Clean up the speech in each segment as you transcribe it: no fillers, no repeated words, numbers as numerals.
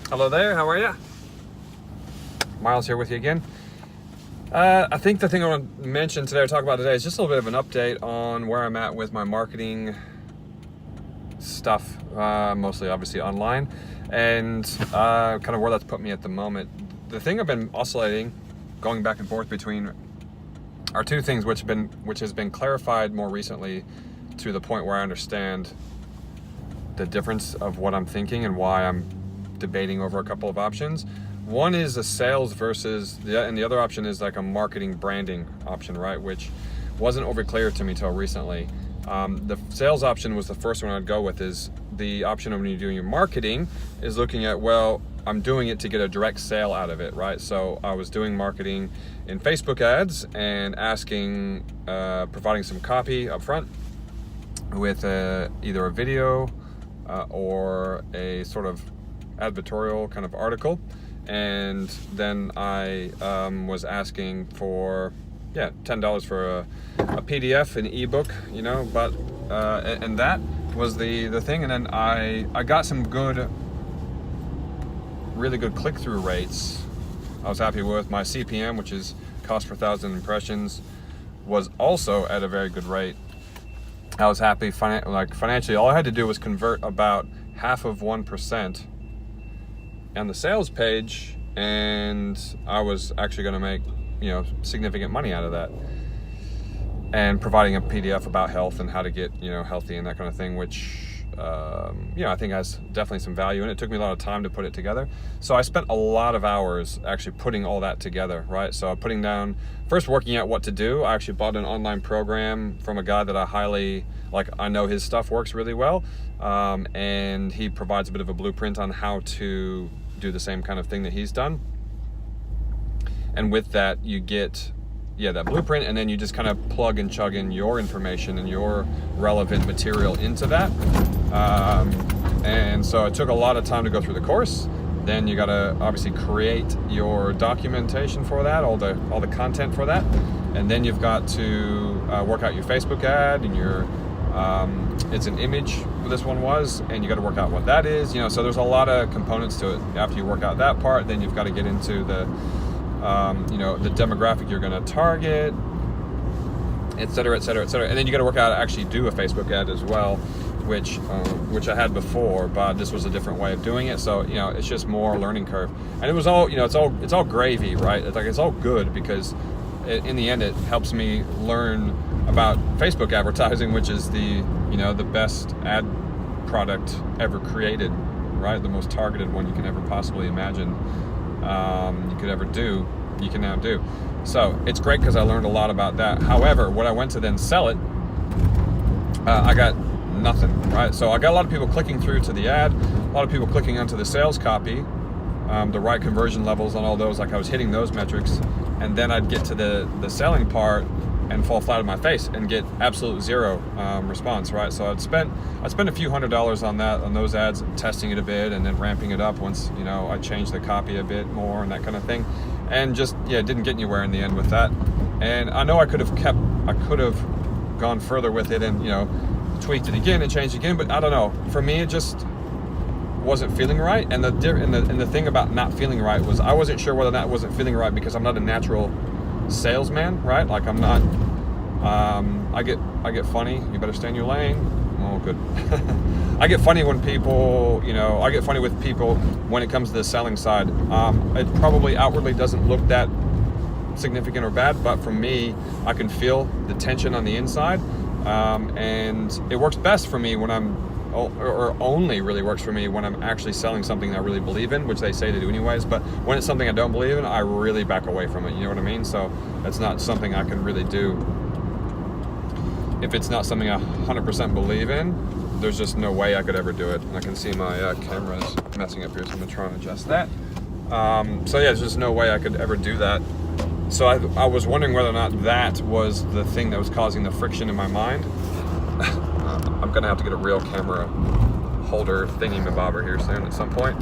Hello there, how are you? Miles here with you again. I think the thing I want to mention today or talk about today is just a little bit of an update on where I'm at with my marketing stuff, mostly obviously online, and kind of where that's put me at the moment. The thing I've been oscillating, going back and forth between are two things which has been clarified more recently to the point where I understand the difference of what I'm thinking and why I'm debating over a couple of options. One is a sales versus and the other option is like a marketing branding option, right? Which wasn't over clear to me till recently. The sales option was the first one I'd go with. Is the option of when you're doing your marketing is looking at, well, I'm doing it to get a direct sale out of it, right? So I was doing marketing in Facebook ads and asking, providing some copy up front with either a video or a sort of advertorial kind of article, and then I was asking for $10 for a PDF, an ebook, but and that was the thing. And then I got some really good click-through rates. I was happy with my CPM, which is cost per thousand impressions, was also at a very good rate. I was happy financially. All I had to do was convert about 0.5% on the sales page, and I was actually going to make significant money out of that, and providing a PDF about health and how to get healthy and that kind of thing, which I think has definitely some value, and it took me a lot of time to put it together. So I spent a lot of hours actually putting all that together, right? So putting down, first working out what to do. I actually bought an online program from a guy that I highly like. I know his stuff works really well, and he provides a bit of a blueprint on how to do the same kind of thing that he's done. And with that, you get that blueprint, and then you just kind of plug and chug in your information and your relevant material into that. And so it took a lot of time to go through the course. Then you got to obviously create your documentation for that, all the content for that, and then you've got to work out your Facebook ad and your it's an image. This one was, and you got to work out what that is. So there's a lot of components to it. After you work out that part, then you've got to get into the the demographic you're going to target, et cetera, et cetera, et cetera. And then you got to work out how to actually do a Facebook ad as well, which I had before, but this was a different way of doing it. So it's just more learning curve, and it was all it's all gravy, right? It's all good because in the end it helps me learn about Facebook advertising, which is the best ad product ever created, right? The most targeted one you can ever possibly imagine. You can now do. So it's great because I learned a lot about that. However, when I went to then sell it, I got nothing, right? So I got a lot of people clicking through to the ad, a lot of people clicking onto the sales copy, the right conversion levels on all those, like I was hitting those metrics, and then I'd get to the selling part and fall flat on my face and get absolute zero response, right? So I'd spent a few $100s on those ads, testing it a bit, and then ramping it up once I changed the copy a bit more and that kind of thing, and just didn't get anywhere in the end with that. And I know I could have gone further with it and tweaked it again and changed again, but I don't know. For me, it just wasn't feeling right. And the thing about not feeling right was I wasn't sure whether that wasn't feeling right because I'm not a natural salesman, right? Like I'm not. I get funny. You better stay in your lane. Oh, good. I get funny when people, I get funny with people when it comes to the selling side. It probably outwardly doesn't look that significant or bad, but for me, I can feel the tension on the inside, and it works best for me when or only really works for me when I'm actually selling something that I really believe in, which they say to do anyways. But when it's something I don't believe in, I really back away from it. You know what I mean? So it's not something I can really do. If it's not something I 100% believe in, there's just no way I could ever do it. And I can see my camera's messing up here, so I'm gonna try and adjust that. There's just no way I could ever do that. So I was wondering whether or not that was the thing that was causing the friction in my mind. I'm gonna have to get a real camera holder thingy-mabobber here soon at some point.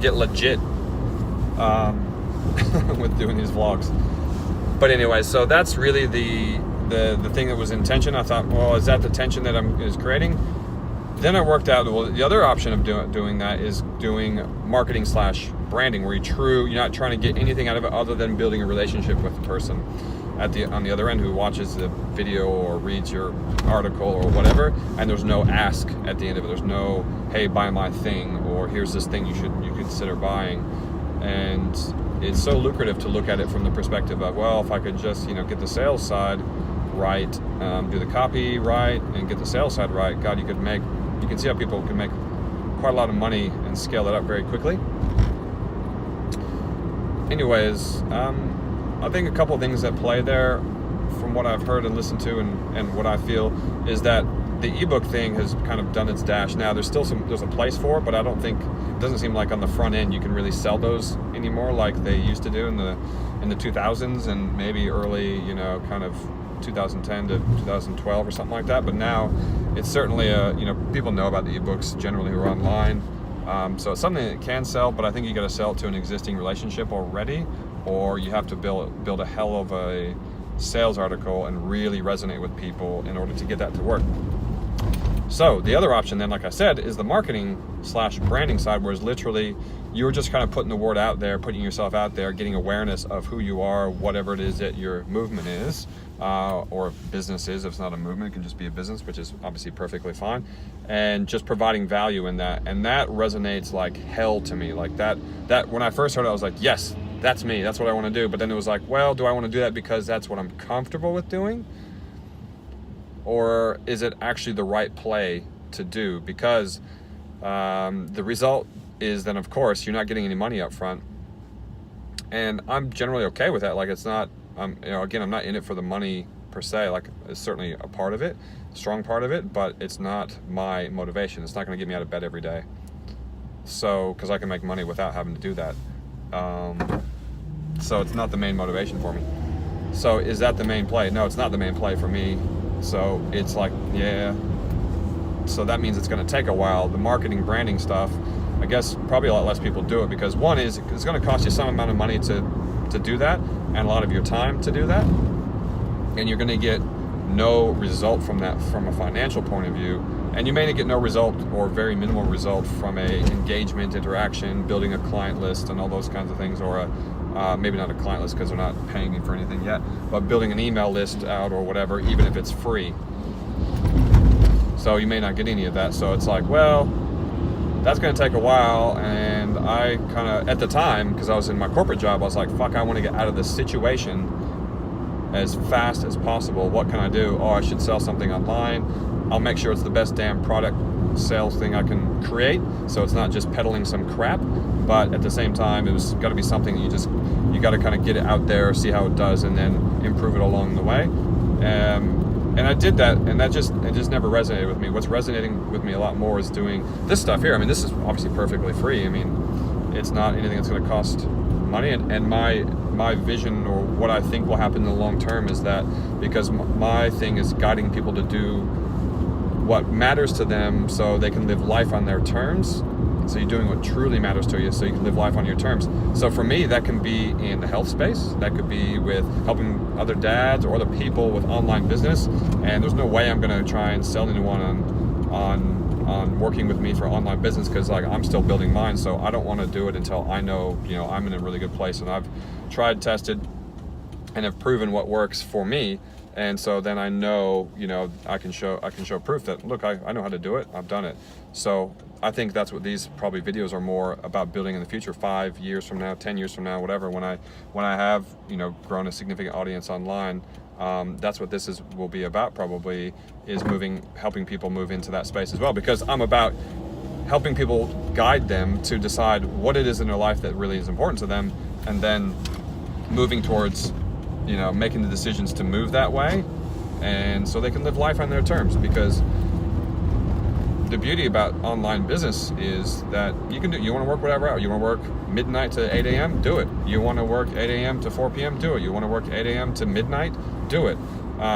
Get legit with doing these vlogs. But anyway, so that's really the thing that was in tension. I thought, well, is that the tension that is creating? Then I worked out, well, the other option of doing that is doing marketing / branding, where you're not trying to get anything out of it other than building a relationship with the person on the other end who watches the video or reads your article or whatever, and there's no ask at the end of it. There's no, hey, buy my thing, or here's this thing you consider buying. And it's so lucrative to look at it from the perspective of, well, if I could just get the sales side right, do the copy right, and get the sales side right, God, you can see how people can make quite a lot of money and scale it up very quickly. Anyways, I think a couple of things that play there from what I've heard and listened to and what I feel is that the ebook thing has kind of done its dash. Now there's a place for it, but I don't think, it doesn't seem like on the front end you can really sell those anymore like they used to do in the 2000s and maybe early, kind of 2010 to 2012 or something like that. But now it's certainly people know about the ebooks generally who are online. So it's something that can sell, but I think you got to sell it to an existing relationship already, or you have to build a hell of a sales article and really resonate with people in order to get that to work. So the other option then, like I said, is the marketing / branding side, where it's literally you're just kind of putting the word out there, putting yourself out there, getting awareness of who you are, whatever it is that your movement is, or business is. If it's not a movement, it can just be a business, which is obviously perfectly fine, and just providing value in that. And that resonates like hell to me. Like that when I first heard it, I was like, yes, that's me, that's what I want to do. But then it was like, well, do I want to do that because that's what I'm comfortable with doing? Or is it actually the right play to do? Because the result is then, of course, you're not getting any money up front. And I'm generally okay with that. Like, it's not, again, I'm not in it for the money per se. Like, it's certainly a part of it, a strong part of it, but it's not my motivation. It's not going to get me out of bed every day. So, because I can make money without having to do that. So it's not the main motivation for me. So is that the main play? No, it's not the main play for me. So it's like, yeah. So that means it's going to take a while. The marketing, branding stuff, I guess probably a lot less people do it because one is it's going to cost you some amount of money to do that and a lot of your time to do that. And you're going to get no result from that from a financial point of view. And you may get no result or very minimal result from a engagement, interaction, building a client list and all those kinds of things, or maybe not a client list because they're not paying me for anything yet, but building an email list out or whatever, even if it's free. So you may not get any of that. So it's like, well, that's going to take a while. And I kind of, at the time, because I was in my corporate job, I was like, fuck, I want to get out of this situation as fast as possible. What can I do? Oh, I should sell something online. I'll make sure it's the best damn product sales thing I can create, so it's not just peddling some crap, but at the same time it was got to be something that you got to kind of get it out there, see how it does, and then improve it along the way. And I did that, and it just never resonated with me. What's resonating with me a lot more is doing this stuff here. I mean, this is obviously perfectly free. I mean, it's not anything that's going to cost money, and my vision, or what I think will happen in the long term, is that because my thing is guiding people to do what matters to them so they can live life on their terms. So you're doing what truly matters to you so you can live life on your terms. So for me, that can be in the health space. That could be with helping other dads or other people with online business. And there's no way I'm going to try and sell anyone on working with me for online business, because like I'm still building mine. So I don't want to do it until I know, I'm in a really good place and I've tried, tested, and have proven what works for me. And so then I know, I can show proof that, look, I know how to do it. I've done it. So I think that's what these probably videos are more about building in the future, 5 years from now, 10 years from now, whatever. When I have, grown a significant audience online, that's what this will be about probably, is helping people move into that space as well. Because I'm about helping people, guide them to decide what it is in their life that really is important to them, and then moving towards making the decisions to move that way, and so they can live life on their terms. Because the beauty about online business is that you want to work whatever hour. You want to work midnight to 8 a.m., do it. You want to work 8 a.m. to 4 p.m., do it. You want to work 8 a.m. to midnight, do it.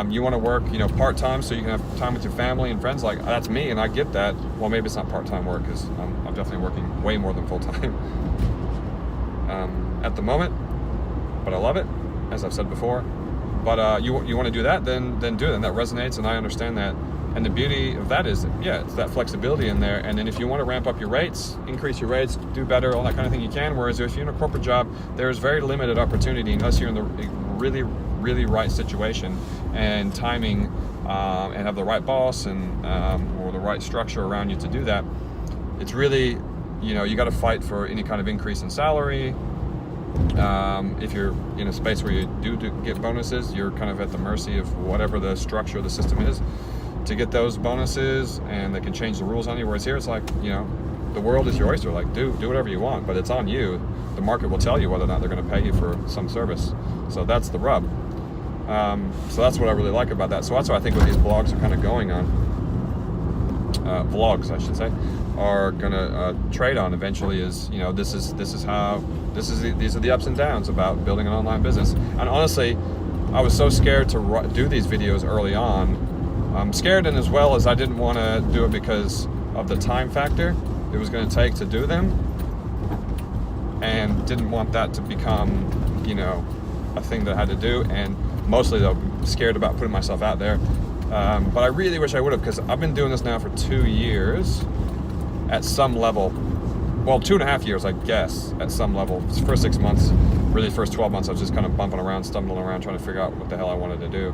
You want to work, part-time so you can have time with your family and friends. Like, that's me, and I get that. Well, maybe it's not part-time work, because I'm definitely working way more than full-time at the moment, but I love it, as I've said before. But you want to do that, then do it, and that resonates, and I understand that. And the beauty of that is, yeah, it's that flexibility in there. And then if you want to ramp up your rates, increase your rates, do better, all that kind of thing, you can. Whereas if you're in a corporate job, there's very limited opportunity unless you're in the really, really right situation and timing, and have the right boss and or the right structure around you to do that. It's really, you got to fight for any kind of increase in salary. If you're in a space where you do get bonuses, you're kind of at the mercy of whatever the structure of the system is to get those bonuses, and they can change the rules on you. Whereas here, it's like, the world is your oyster. Like, do whatever you want, but it's on you. The market will tell you whether or not they're going to pay you for some service. So that's the rub. So that's what I really like about that. So that's what I think what these blogs are kind of going on. Vlogs, I should say, are gonna trade on eventually. Is these are the ups and downs about building an online business. And honestly, I was so scared to do these videos early on. I'm scared, and as well as I didn't want to do it because of the time factor it was going to take to do them, and didn't want that to become a thing that I had to do. And mostly though, scared about putting myself out there. But I really wish I would have, because I've been doing this now for 2 years at some level. Well, 2.5 years, I guess, at some level. First 6 months, really first 12 months, I was just kind of bumping around, stumbling around, trying to figure out what the hell I wanted to do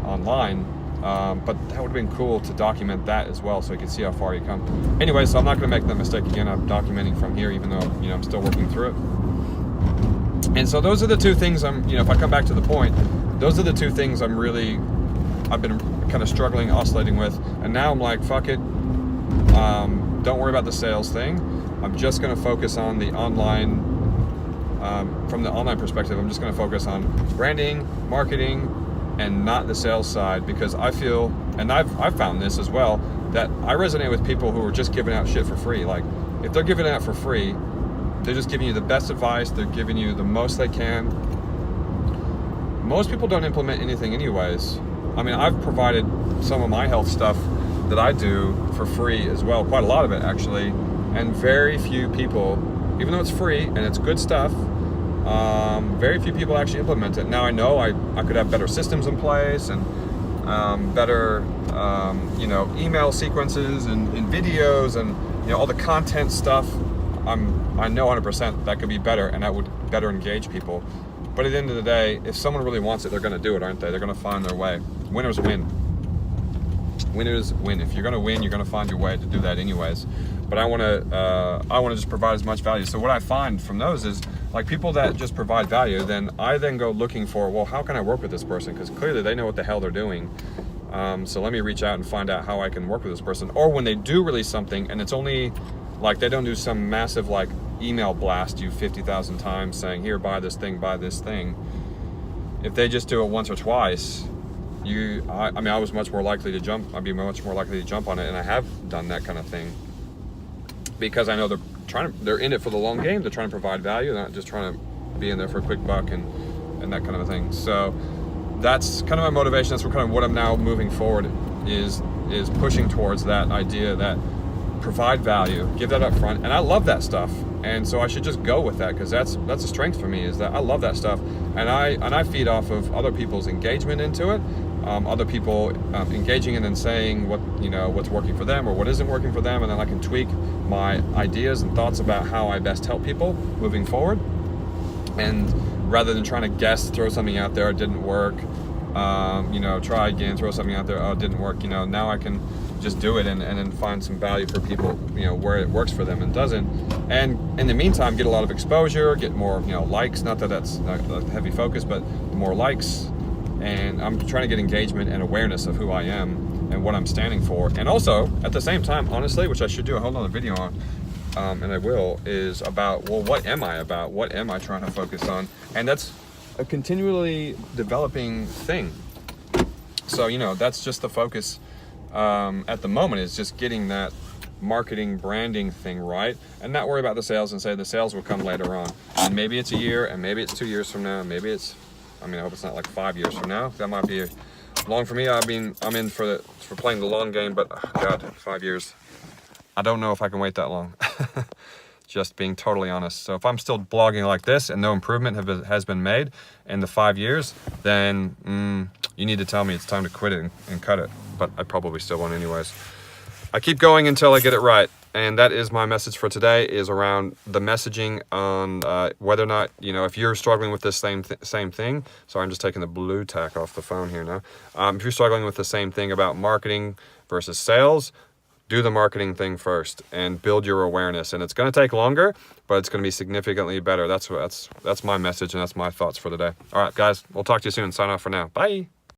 online. But that would have been cool to document that as well, so you can see how far you come. Anyway, so I'm not going to make that mistake again. I'm documenting from here, even though I'm still working through it. And so those are the two things if I come back to the point, those are the two things I've been kind of struggling, oscillating with. And now I'm like, fuck it. Don't worry about the sales thing. I'm just going to focus on the online, from the online perspective, I'm just going to focus on branding, marketing, and not the sales side, because I feel, and I've found this as well, that I resonate with people who are just giving out shit for free. Like, if they're giving it out for free, they're just giving you the best advice, they're giving you the most they can. Most people don't implement anything anyways. I mean, I've provided some of my health stuff that I do for free as well, quite a lot of it actually, and very few people, even though it's free and it's good stuff, very few people actually implement it. Now I know I could have better systems in place and better email sequences and videos and all the content stuff. I know 100% that could be better, and that would better engage people. But at the end of the day, if someone really wants it, they're going to do it, aren't they? They're going to find their way. Winners win. Winners win. If you're going to win, you're going to find your way to do that anyways. But I want to just provide as much value. So what I find from those is, like, people that just provide value, then I then go looking for, well, how can I work with this person? Because clearly they know what the hell they're doing. So let me reach out and find out how I can work with this person. Or when they do release something, and it's only like, they don't do some massive like email blast you 50,000 times saying, here, buy this thing, buy this thing. If they just do it once or twice, I was much more likely to jump. I'd be much more likely to jump on it, and I have done that kind of thing, because I know they're in it for the long game. They're trying to provide value. They're not just trying to be in there for a quick buck and that kind of a thing. So that's kind of my motivation. That's kind of what I'm now moving forward is pushing towards that idea that provide value, give that up front. And I love that stuff. And so I should just go with that, because that's a strength for me, is that I love that stuff. And I feed off of other people's engagement into it. Other people engaging and then saying what's working for them or what isn't working for them, and then I can tweak my ideas and thoughts about how I best help people moving forward. And rather than trying to guess, throw something out there, it didn't work, try again, throw something out there, oh, it didn't work, now I can just do it and then find some value for people, where it works for them and doesn't. And in the meantime, get a lot of exposure, get more, likes, not that that's a heavy focus, but more likes. And I'm trying to get engagement and awareness of who I am and what I'm standing for. And also, at the same time, honestly, which I should do a whole other video on, and I will, is about, well, what am I about? What am I trying to focus on? And that's a continually developing thing. So, that's just the focus at the moment, is just getting that marketing, branding thing right, and not worry about the sales, and say the sales will come later on. And maybe it's a year, and maybe it's 2 years from now, and maybe it's, I hope it's not like 5 years from now. That might be long for me. I'm in for playing the long game, but oh God, 5 years. I don't know if I can wait that long. Just being totally honest. So if I'm still blogging like this and no improvement has been made in the 5 years, then you need to tell me it's time to quit it and cut it. But I probably still won't anyways. I keep going until I get it right. And that is my message for today, is around the messaging on whether or not, you know, if you're struggling with this same thing. Sorry, I'm just taking the blue tack off the phone here now. If you're struggling with the same thing about marketing versus sales, do the marketing thing first and build your awareness. And it's going to take longer, but it's going to be significantly better. That's my message, and that's my thoughts for today. All right, guys, we'll talk to you soon. Sign off for now. Bye.